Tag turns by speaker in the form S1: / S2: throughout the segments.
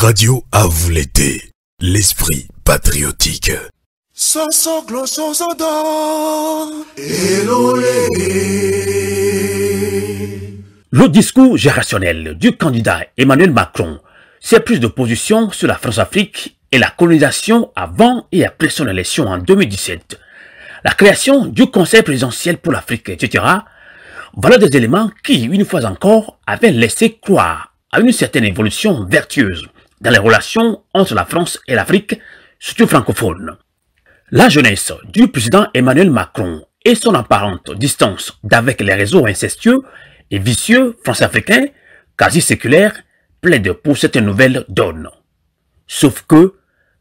S1: Radio à vous l'été, l'esprit patriotique.
S2: Le discours générationnel du candidat Emmanuel Macron, c'est plus de position sur la France-Afrique et la colonisation avant et après son élection en 2017. La création du Conseil présidentiel pour l'Afrique, etc. Voilà des éléments qui, une fois encore, avaient laissé croire à une certaine évolution vertueuse dans les relations entre la France et l'Afrique, surtout francophone. La jeunesse du président Emmanuel Macron et son apparente distance d'avec les réseaux incestueux et vicieux france-africains, quasi séculaires, plaident pour cette nouvelle donne. Sauf que,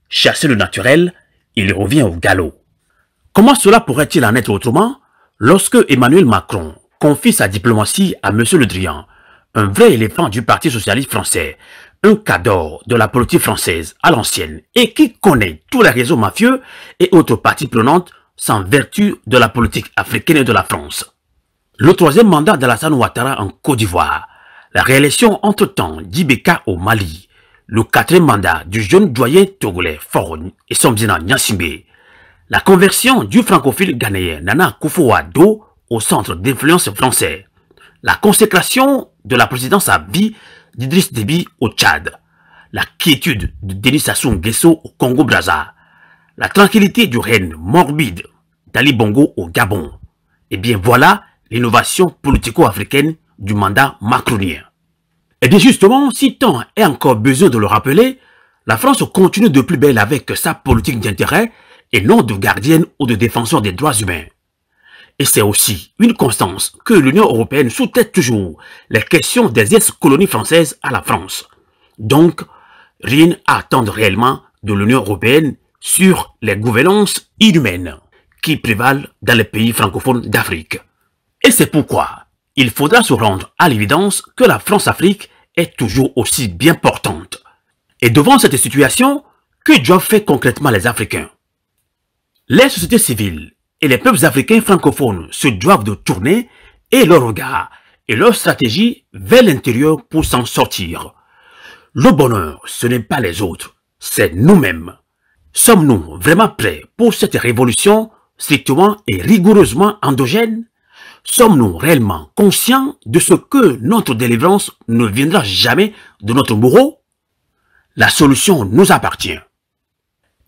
S2: chasser le naturel, il revient au galop. Comment cela pourrait-il en être autrement lorsque Emmanuel Macron confie sa diplomatie à M. Le Drian, un vrai éléphant du Parti socialiste français, un cadre de la politique française à l'ancienne et qui connaît tous les réseaux mafieux et autres parties prenantes sans vertu de la politique africaine et de la France. Le troisième mandat d'Alassane Ouattara en Côte d'Ivoire, la réélection entre-temps d'Ibeka au Mali, le quatrième mandat du jeune doyen togolais Farouk et Somzina Gnassingbé, la conversion du francophile ghanéen Nana Akufo-Addo au centre d'influence français, la consécration de la présidence à vie d'Idriss Déby au Tchad, la quiétude de Denis Sassou Nguesso au Congo-Brazza, la tranquillité du règne morbide d'Ali Bongo au Gabon. Et bien voilà l'innovation politico-africaine du mandat macronien. Et bien justement, si tant est encore besoin de le rappeler, la France continue de plus belle avec sa politique d'intérêt et non de gardienne ou de défenseur des droits humains. Et c'est aussi une constance que l'Union européenne sous-traite toujours les questions des ex-colonies françaises à la France. Donc, rien à attendre réellement de l'Union européenne sur les gouvernances inhumaines qui prévalent dans les pays francophones d'Afrique. Et c'est pourquoi il faudra se rendre à l'évidence que la France-Afrique est toujours aussi bien portante. Et devant cette situation, que doivent faire concrètement les Africains? Les sociétés civiles et les peuples africains francophones se doivent de tourner et leur regard et leur stratégie vers l'intérieur pour s'en sortir. Le bonheur, ce n'est pas les autres, c'est nous-mêmes. Sommes-nous vraiment prêts pour cette révolution strictement et rigoureusement endogène? Sommes-nous réellement conscients de ce que notre délivrance ne viendra jamais de notre bourreau? La solution nous appartient.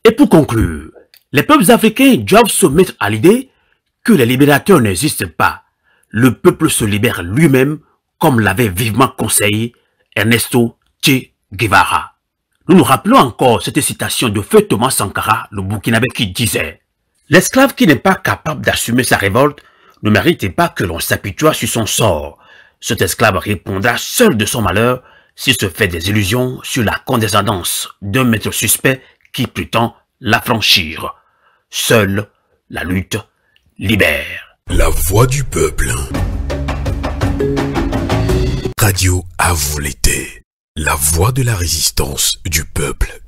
S2: Et pour conclure, les peuples africains doivent se mettre à l'idée que les libérateurs n'existent pas. Le peuple se libère lui-même, comme l'avait vivement conseillé Ernesto Che Guevara. Nous nous rappelons encore cette citation de feu Thomas Sankara, le Burkinabé, qui disait « L'esclave qui n'est pas capable d'assumer sa révolte ne mérite pas que l'on s'apitoie sur son sort. Cet esclave répondra seul de son malheur s'il se fait des illusions sur la condescendance d'un maître suspect qui prétend l'affranchir. Seule la lutte libère. »
S1: La voix du peuple. Radio à vous l'été. La voix de la résistance du peuple.